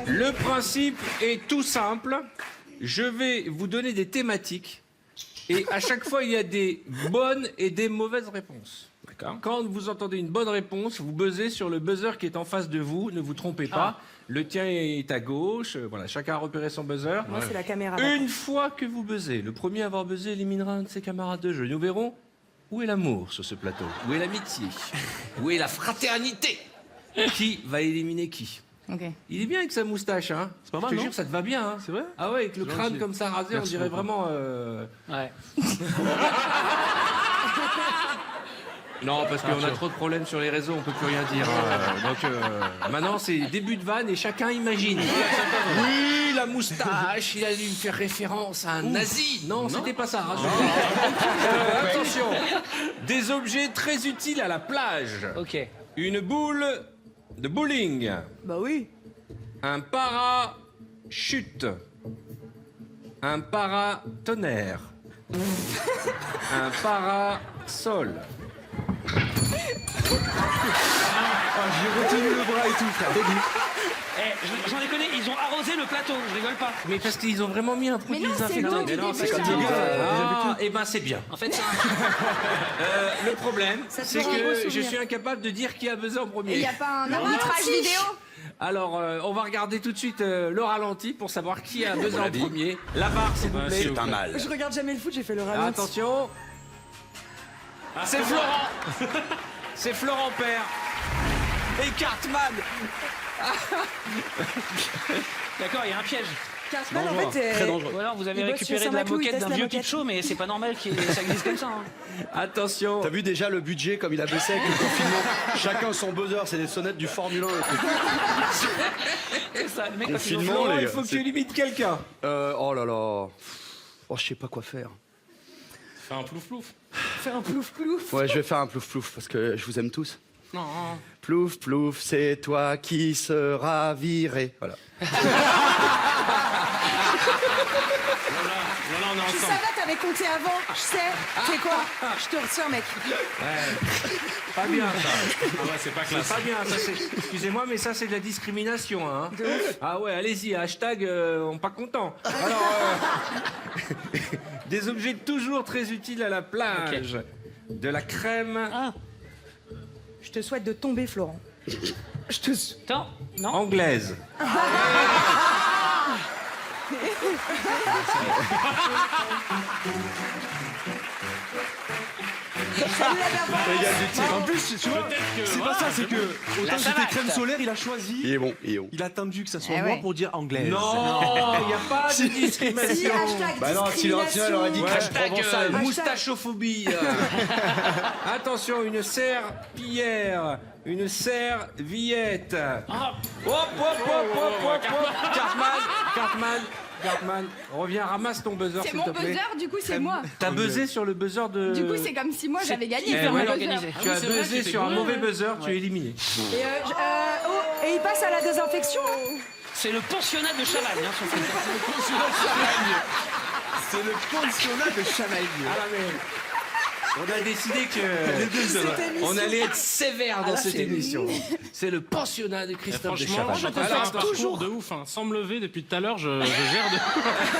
Le principe est tout simple. Je vais vous donner des thématiques et à chaque fois, il y a des bonnes et des mauvaises réponses. Quand vous entendez une bonne réponse, vous buzzez sur le buzzer qui est en face de vous. Ne vous trompez pas. Le tien est à gauche. Voilà, chacun a repéré son buzzer. Moi, c'est la caméra. Une fois que vous buzzez, le premier à avoir buzzé éliminera un de ses camarades de jeu. Nous verrons où est l'amour sur ce plateau. Où est l'amitié? Où est la fraternité? Qui va éliminer qui? Okay. Il est bien avec sa moustache, hein. C'est pas mal, Je te non? jure, ça te va bien, hein. C'est vrai? Ah ouais, avec le crâne comme ça rasé, Merci on dirait beaucoup. vraiment... Ouais. Non, parce qu'on a trop de problèmes sur les réseaux, on peut plus rien dire. Donc maintenant, c'est début de vanne et chacun imagine. Oui, la moustache, il a dû me faire référence à un nazi. Non, c'était pas ça, rassure-toi. Attention, des objets très utiles à la plage. Ok. Une boule de bowling. Bah oui. Un parachute. Un paratonnerre. Un parasol. J'ai retenu le bras et tout, frère. J'en ai connu, ils ont arrosé le plateau, je rigole pas. Mais parce qu'ils ont vraiment mis un produit Mais non, c'est désinfectant. le nom du début, c'est comme ça. des gars. Ah, et ben c'est bien. En fait, c'est Le problème, Ça te c'est fait un beau que je souvenir. suis incapable de dire qui a besoin en Et il premier. n'y a pas un arbitrage vidéo? Alors, on va regarder tout de suite le ralenti pour savoir qui a besoin en premier. La barre, s'il vous plaît. C'est un mal. Je regarde jamais le foot, j'ai fait le ralenti. Attention. C'est Florent. C'est Florent Père. Et Cartman. d'accord, il y a un piège. Cartman, en Dangereux, fait, très dangereux. Ou alors vous avez Il bosse récupéré sur de la Saint-Maclou, il moquette teste d'un la vieux moquette. Kipcho, mais c'est pas normal que ça glisse comme ça. Hein. Attention. T'as vu déjà le budget comme il a baissé avec le confinement? Chacun son buzzer, c'est des sonnettes du Formule 1. C'est ça, le mec, quand il Confinement, Florent, les il gars, faut que c'est- tu limites quelqu'un. Oh là là. Oh, je sais pas quoi faire. Fais un plouf-plouf. fait un plouf plouf. Ouais, je vais faire un plouf plouf parce que je vous aime tous. Non. Plouf plouf, c'est toi qui seras viré. Voilà. Voilà, on est Je ensemble. savais, t'avais compté avant. Je sais. C'est quoi? Je te retiens, mec. Pas bien ça. Ah ouais, c'est pas C'est classe. pas bien, ça c'est. Excusez-moi, mais ça c'est de la discrimination, hein. Ah ouais, allez-y, hashtag on pas content. Alors, des objets toujours très utiles à la plage. De la crème Je te souhaite de tomber, Florent. Je te. Attends, non. anglaise. En plus, tu vois, c'est pas ça, c'est que autant c'était crème solaire, il a choisi. Il est bon, il est bon. Il a attendu que ça soit Eh moi ouais. pour dire anglaise. Non, il n'y a pas de Si, discrimination. hashtag Bah non, si Laurentien aurait dit crème Hashtag provençale. moustachophobie. Attention, une serpillière, une serviette. Hop, hop, hop, hop, hop, hop. Cartman, reviens, ramasse ton buzzer, C'est s'il mon te plaît. buzzer, du coup, c'est moi. T'as buzzé sur le buzzer de... Du coup, c'est comme si moi j'avais gagné. Eh sur ouais, mon organisé. buzzer. Tu as c'est vrai, buzzé tu sur un t'es mauvais gouré, buzzer, tu es éliminé. Et il passe à la désinfection. Hein. C'est le pensionnat de Chavagne, hein, son truc. C'est le pensionnat de Chavagne. Ah, mais on a décidé que on allait être sévère dans cette émission. C'est le pensionnat de Christophe Franchement, Deschamps. je suis faire un parcours de ouf. Hein. Sans me lever depuis tout à l'heure, je gère de...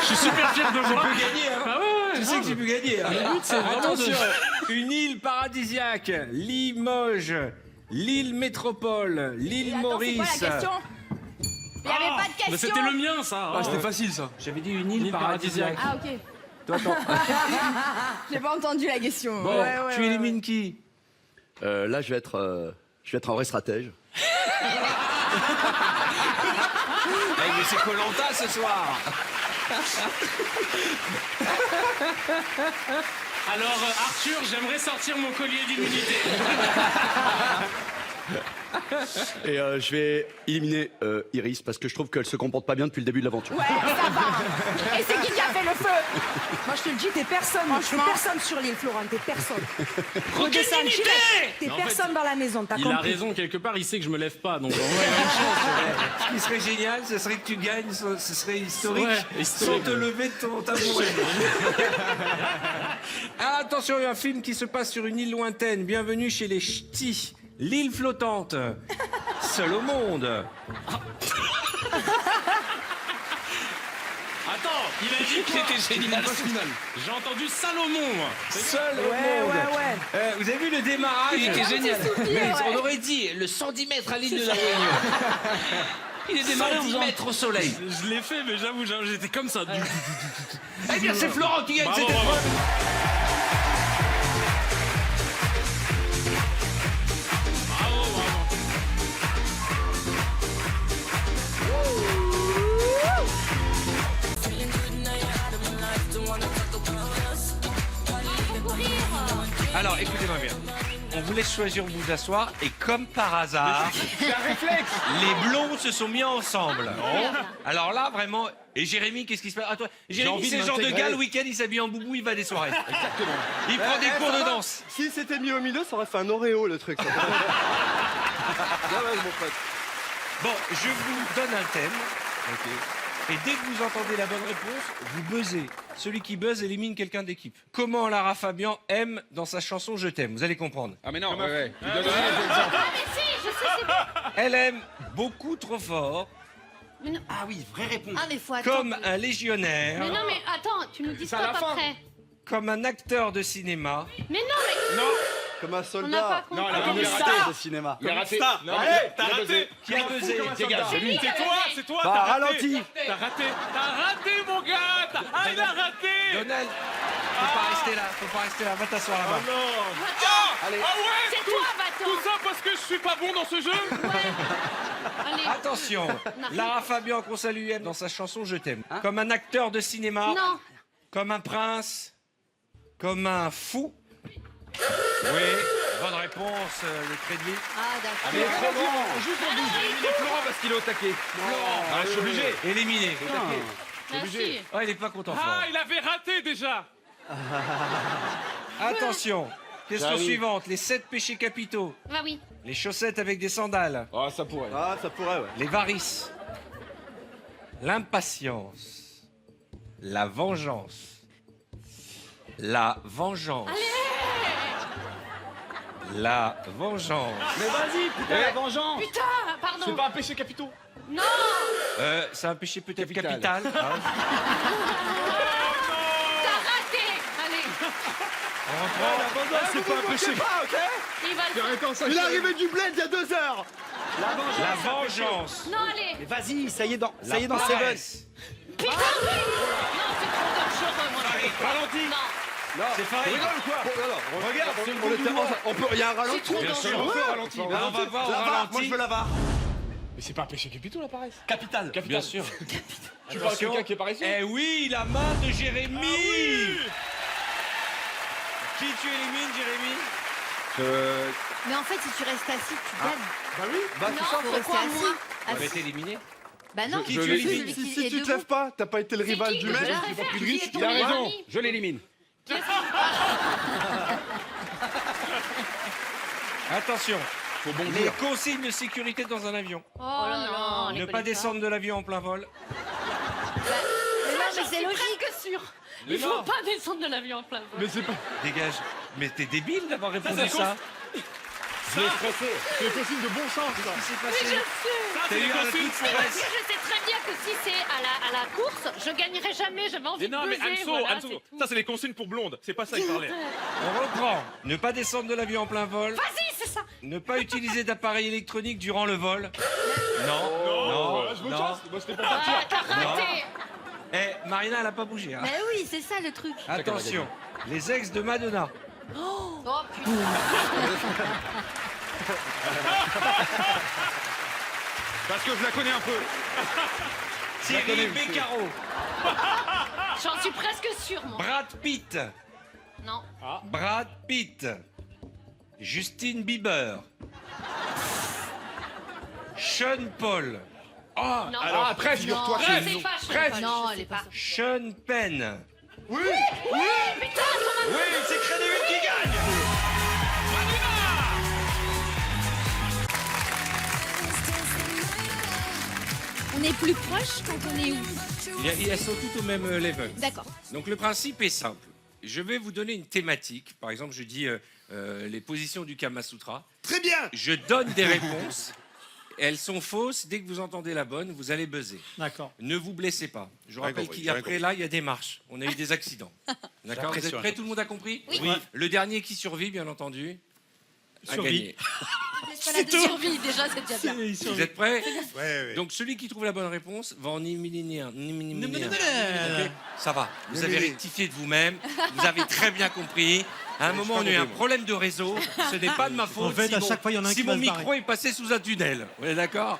Je suis super fier de moi. Gagner, hein. Ah ouais, Tu sais que j'ai pu gagner. Hein. Le but, c'est vraiment Attention, de... une île paradisiaque, Limoges, l'île Métropole, l'île Attends, c'est Maurice. quoi la question? Il n'y avait pas de Mais question. c'était le mien, ça. Ah, c'était facile ça. J'avais dit une île Île paradisiaque. Ah, ok. Toi, attends. J'ai pas entendu la question. Bon, tu élimines qui? Là, je vais être un vrai stratège. Mais c'est Koh-Lanta ce soir. Alors, Arthur, j'aimerais sortir mon collier d'immunité. Et je vais éliminer Iris parce que je trouve qu'elle se comporte pas bien depuis le début de l'aventure. Ouais, ça va. Et c'est qui a fait le feu? Moi, je te le dis, t'es personne. T'es personne sur l'île, Florent. T'es personne. Redescends dignité. direct. T'es Mais en fait, personne dans la maison. T'as Il a compris. raison, quelque part, il sait que je me lève pas. Donc, en vrai, il a une chance. Ce qui serait génial, ce serait que tu gagnes, ce serait historique, Ouais, historique. sans te lever de ton tabouret. Ah, attention, il y a un film qui se passe sur une île lointaine. Bienvenue chez les Ch'tis, l'île flottante. seul au monde. Attends, il a dit que c'était génial. J'ai entendu Salomon, moi. Seul au Ouais, monde. ouais. Vous avez vu le démarrage? Il était génial. Mais on aurait dit le 110 mètres à l'île de la Réunion. Il est démarré en 110 faisant... mètres au soleil. Je l'ai fait, mais j'avoue, j'étais comme ça. Eh bien, c'est Florent qui gagne Bravo, cette bravo. épreuve. Bravo, bravo. Alors, écoutez-moi bien. On vous laisse choisir où vous asseoir et comme par hasard, les blonds se sont mis ensemble. Alors là, vraiment. Et Jérémy, qu'est-ce qui se passe? Ah, toi, Jérémy, envie c'est de le genre de m'intégrer. gars, le week-end, il s'habille en boubou, il va à des soirées. Exactement. Il prend des cours de danse. Si c'était mis au milieu, ça aurait fait un Oreo le truc. Bien ouais, mon pote. Bon, je vous donne un thème. Et dès que vous entendez la bonne réponse, vous buzzez. Celui qui buzz élimine quelqu'un d'équipe. Comment Lara Fabian aime dans sa chanson Je t'aime? Vous allez comprendre. Ah mais non, ouais. Ah, mais si, je sais, c'est bon. Elle aime beaucoup trop fort, Mais non. Ah oui, vraie réponse. Ah, mais faut attendre. comme un légionnaire, Mais non, mais attends, tu nous dis C'est à stop la fin. après. comme un acteur de cinéma, Mais non, mais Comme un on n'a pas soldat. compris. Non, elle a Comme raté. une star de cinéma. Il a raté. Non, Allez, t'as raté. qui a buzzé. Dégage, C'est lui. c'est toi, Bah, t'as raté. ralenti. T'as raté, mon gars. Ah, il a raté. Donald, faut pas rester là, va t'asseoir là-bas. Allez. Ah ouais. C'est toi, bâton. Tout ça parce que je suis pas bon dans ce jeu. Allez. Attention, Lara Fabian qu'on salue aime dans sa chanson Je t'aime, comme un acteur de cinéma, Non. comme un prince, comme un fou. Oui, bonne réponse, le crédit. Ah, d'accord. Mais trop grand. Juste au bout. J'ai éliminé Florent parce qu'il est au taquet. Ah, je suis obligé. Éliminé. Merci. Oh, il est pas content. Ah, Florent. il avait raté déjà. Attention, question suivante, les 7 péchés capitaux. Ah oui. Les chaussettes avec des sandales, Ah, ça pourrait. Ah, ça pourrait, ouais. les varices, l'impatience, la vengeance, la vengeance, la vengeance. Mais vas-y, putain, la vengeance. Putain, pardon. C'est pas un péché capitaux. Non. C'est un péché peut-être Capital. capital. hein. T'as raté. Allez. On reprend. La vengeance, c'est pas un péché. Pas, ok. Il va le faire. Il est arrivé du bled il y a 2 heures. La vengeance, Non, allez. Mais vas-y, ça y est dans la Seven. paresse. Putain, oui. Non, c'est trop dangereux, moi. Ralenti. Non. C'est Farid. Rigole ou quoi? Regarde, c'est le bout du doigt. Il y a un ralenti. C'est trop Bien sûr. dangereux. On peut ralenti. Là, on va voir au La VAR, moi ralenti. je veux la VAR. Mais c'est pas un péché capitaux la paresse. Capital. Bien sûr. Tu parles de quelqu'un qui est paresseux. Eh oui, la main de Jérémy. Qui tu élimines, Jérémy? Mais en fait, si tu restes assis, tu gagnes. Bah oui. Bah Non, c'est ça. faut rester assis. Tu vas être éliminé. Bah non, Qui c'est tu celui élimines? qui Si est tu te debout. lèves pas, t'as pas été le C'est rival qui du que je mec. la préfère, qui est ton Il a meilleur raison. ami. Je l'élimine. Attention, Faut les bondir. consignes de sécurité dans un avion. Oh non, Ne pas descendre de l'avion en plein vol. Mais non, mais c'est logique. sûr. Mais Il faut non. pas descendre de l'avion en plein vol. Mais c'est pas. Dégage. Mais t'es débile d'avoir répondu c'est ça. Je l'ai stressé. C'est des consignes de bon sens, ça. Qu'est-ce qui s'est Mais passé? je sais. T'as eu un coup de Mais forêt. parce que je sais très bien que si c'est à la course, je gagnerai jamais. J'avais envie Mais non, de mais peser. Anso, Voilà, Anso, c'est tout. ça c'est les consignes pour blonde. C'est pas ça qu'il parlait. On reprend. Ne pas descendre de l'avion en plein vol. Vas-y, c'est ça. Ne pas utiliser d'appareil électronique durant le vol. Non. Non, Je me non. chasse. Moi, c'était pour Ah, partir. t'as raté. Eh, Marina, elle a pas bougé. Hein. Mais oui, c'est ça le truc. Attention. Les ex de Madonna. Oh putain. Parce que je la connais un peu. Thierry Beccaro. J'en suis presque sûre, moi. Brad Pitt. Non. Brad Pitt. Justine Bieber. Sean Paul. Non. Ah, presque, figure-toi Non, que c'est non. pas Presque. Non, elle est pas. Sean Penn. Oui. Putain, Thomas. Oui, c'est Crédiville qui gagne. On est plus proche quand on est où? Elles sont toutes au même level. D'accord. Donc le principe est simple. Je vais vous donner une thématique. Par exemple, je dis les positions du Kama Sutra. Très bien. Je donne des réponses. Elles sont fausses. Dès que vous entendez la bonne, vous allez buzzer. D'accord. Ne vous blessez pas. Je rappelle compris, qu'après là, il y a des marches. On a eu des accidents. D'accord. Vous êtes prêts? Tout le monde a compris? Oui. Le dernier qui survit, bien entendu, a Survit. gagné. C'est pas la de survie, déjà, c'est déjà bien. Vous êtes prêts? Ouais. Donc celui qui trouve la bonne réponse va en éliminer un. Ok. Ça va. Vous avez rectifié de vous-même. Vous avez très bien compris. À un moment, on a eu un problème de réseau. Ce n'est pas de ma faute. En fait, si à mon- chaque fois, il y en a un si qui va mon se barrer. micro est passé sous un tunnel. Vous êtes d'accord?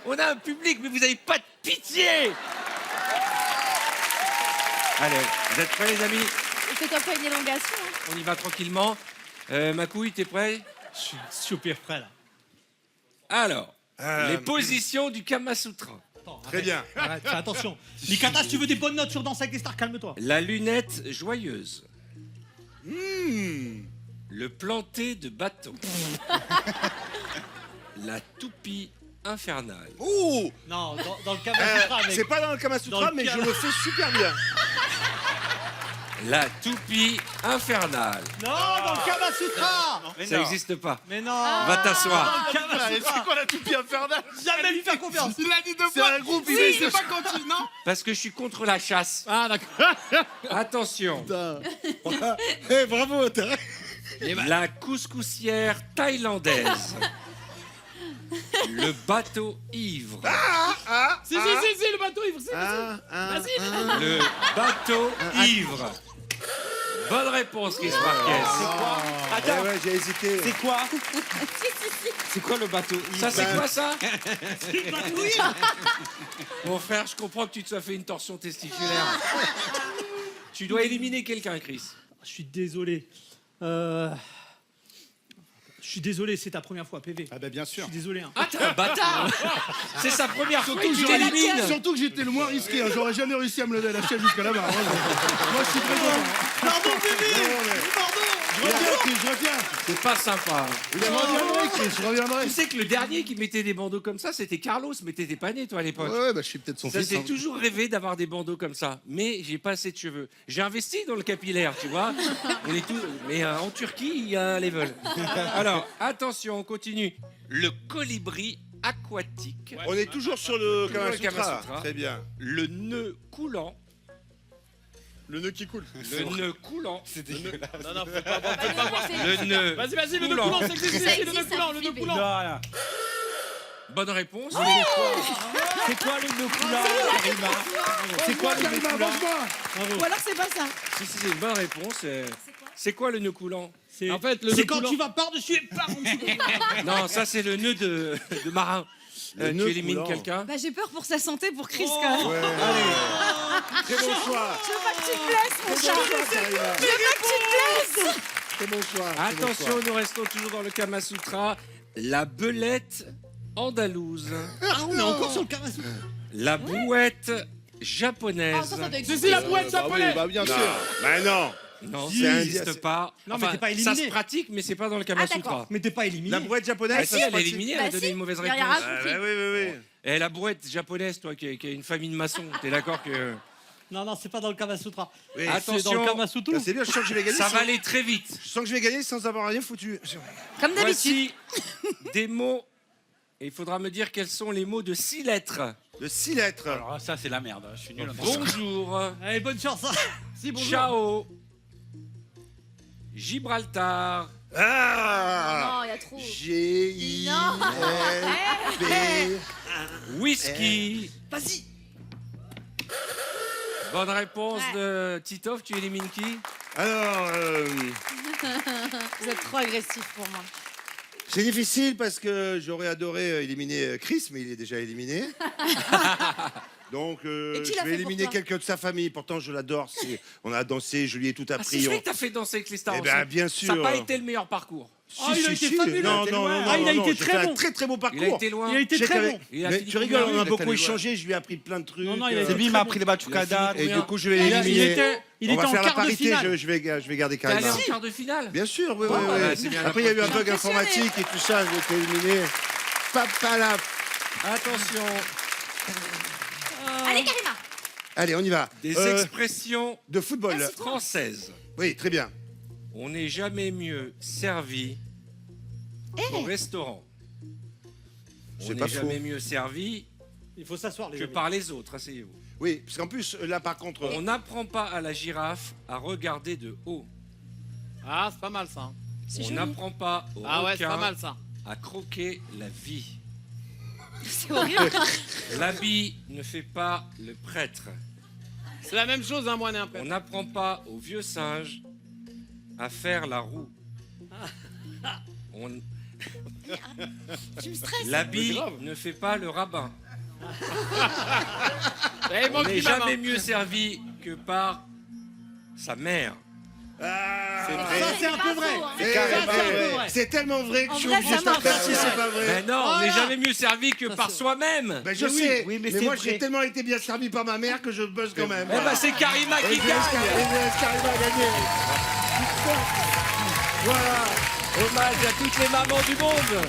On a un public, mais vous n'avez pas de pitié. Allez, vous êtes prêts, les amis? Fais-toi pas une élongation. On y va tranquillement. Ma couille, t'es prêt? Je suis super prêt là. Alors, les positions du Kama Sutra. Attends, Très bien. Arrête, fais attention. Nikata, si tu veux des bonnes notes sur Danse avec les stars, calme-toi. La lunette joyeuse. Le planté de bâton. La toupie infernale. Ouh Non, dans le Kama Sutra, mec. C'est pas dans le Kama Sutra, Dans le mais je Kama- le fais super bien. La toupie infernale. Non, dans le Kama Sutra. Ça n'existe pas. Mais non. Va t'asseoir. Dans le Kama Sutra. quoi la toupie infernale? Jamais lui faire confiance. Il a dit deux fois. C'est un groupe, Si, c'est pas quand tu... Non. Parce que je suis contre la chasse. Ah, d'accord. Attention. Bravo, t'as La couscoussière thaïlandaise. Le bateau ivre. Si, le bateau, il faut... Le bateau ivre. Bonne réponse, Chris Marquez. Attends, ouais, j'ai hésité. C'est quoi? C'est quoi le bateau? Ça, c'est quoi ça? Mon frère, je comprends que tu te sois fait une torsion testiculaire. Tu dois éliminer quelqu'un, Chris. Je suis désolé. Je suis désolé, c'est ta première fois, PV. Ah bah bien Je sûr. suis désolé. Hein. Ah, t'es un bâtard! C'est sa première fois que tu j'aurais- l'élimines. Surtout que j'étais le moins risqué, hein. J'aurais jamais réussi à me lever la chaise jusqu'à là-bas. Moi, je suis très content. Pardon, PV. Pardon. Je reviens, Chris, je reviens. C'est pas sympa. Je reviendrai, Chris, je reviendrai. Tu sais que le dernier qui mettait des bandeaux comme ça, c'était Carlos, mais t'étais pas né, toi, à l'époque. Ouais, bah je suis peut-être son Ça, fils. j'ai hein. toujours rêvé d'avoir des bandeaux comme ça, mais j'ai pas assez de cheveux. J'ai investi dans le capillaire, tu vois. On est tous, mais en Turquie, il y a un level. Alors, attention, on continue. Le colibri aquatique, On est toujours sur le Toujours Kama le Kama Sutra. Sutra. Très bien. le nœud coulant, Le nœud qui coule. le nœud coulant, Non, non, faut pas voir. le nœud. Vas-y, le nœud coulant. coulant, c'est existe, Ça le nœud existe, coulant, ça le nœud existe. coulant. Bonne réponse. C'est quoi le nœud coulant, Karima? C'est quoi le nœud Karima, coulant? avance-moi. Ou alors c'est pas ça. Si, c'est une bonne réponse. C'est quoi le nœud coulant? C'est En fait, le c'est nœud quand coulant- tu vas par-dessus et par en dessous. Non, ça c'est le nœud de marin. Le Tu nœud élimines coulant. quelqu'un? Bah j'ai peur pour sa santé, pour Chris quand même. Ouais. Très bon choix. Je veux pas que tu te blesses, mon chat. Karima. Je veux pas que tu te blesses. Très bon choix. très bon Attention, choix. nous restons toujours dans le Kama Sutra. La belette andalouse. Ah, on est encore sur le Kama Sutra. La brouette Ah, japonaise. ça doit C'est exister. la boîte Bah oui, japonaise. bah bien sûr. Bah non. Non, Si. ça n'existe pas. Non, mais t'es pas Ça éliminé. se pratique, mais c'est pas dans le Kama Ah, d'accord. Sutra. Mais t'es pas éliminé. La brouette Ah, japonaise, si, ça se elle est pratique. éliminée, elle a Bah donné si, une mauvaise y a rien réponse. à- Ah, bah oui. Et la brouette japonaise, toi, qui a une famille de maçons, t'es d'accord que. Non, c'est pas dans le Kama Sutra. Oui. Attention. C'est dans le Kama Sutra. Bah, c'est bien, je sens que je vais gagner. Ça sans- va aller très vite. Je sens que je vais gagner sans avoir rien foutu. Comme d'habitude. Voici des mots. Et il faudra me dire quels sont les mots de 6 lettres. De 6 lettres. Alors ça, c'est la merde. Je suis nul. Bonjour. Allez, bonne chance. Hein. Si, bonjour. Ciao. Gibraltar. Ah Non, il y a trop. G-I-L-P. Whisky. Vas-y. Bonne réponse de Titoff. Tu élimines qui? Alors, Vous êtes trop agressif pour moi. c'est difficile parce que j'aurais adoré éliminer Chris, mais il est déjà éliminé. Donc, Et qui je l'a vais fait éliminer pour toi quelqu'un de sa famille. Pourtant, je l'adore. On a dansé, je lui ai tout Ah, c'est appris. vrai que t'as fait danser avec les stars Eh aussi. ben, bien Ça sûr. n'a pas été le meilleur parcours. Oh, il a été fabuleux. Non, Il a été non, loin. non, Ah, il a non, été j'ai très fait bon. un très très beau parcours. Il a été loin. Il a été Je sais très qu'avec- bon. Il a Mais fini tu rigoles, combien? on a Il a beaucoup allé échangé, je lui ai appris plein de trucs. Non, il a été C'est lui, il m'a appris les Bachukadas. Et du coup, je vais Il l'éliminer. était On va en faire la quart de parité, finale. je vais garder T'es allé Karima. en quart de finale. Bien sûr, oui, Bon, oui, bah, oui. c'est bien. Après, il y a eu un bug Impressionné. informatique et tout ça, j'ai été éliminé. Papalap. Attention, Allez, Karima. Allez, on y va. des expressions De football. françaises. Oui, très bien. On n'est jamais mieux servi au restaurant. On C'est n'est pas faux. jamais mieux servi Il faut s'asseoir, les que amis. par les autres, asseyez-vous. Oui, parce qu'en plus, là, par contre, On n'apprend pas à la girafe à regarder de haut. Ah, c'est pas mal ça. On n'apprend pas au Ah ouais, c'est pas requin mal ça. à croquer la vie. C'est horrible. L'habit ne fait pas le prêtre. C'est la même chose, hein, moi, un peu. On n'apprend pas au vieux singe à faire la roue. On- Tu me stresses. L'habit ne fait pas le rabbin. Eh, On manque n'est du maman. jamais mieux servi que par sa mère. c'est Ça, vrai. c'est un peu vrai. faux, hein. Eh, carrément eh, vrai. c'est tellement vrai que En je suis vrai, obligé ça de marche. faire si c'est pas vrai. Mais non, on n'est jamais mieux servi que par soi-même. Ben, je Mais oui, sais, oui, mais mais c'est moi vrai. j'ai tellement été bien servi par ma mère que je buzz quand même. Eh ben, c'est Karima qui Et je laisse gagne. Karima gagner. Voilà. Hommage à toutes les mamans du monde.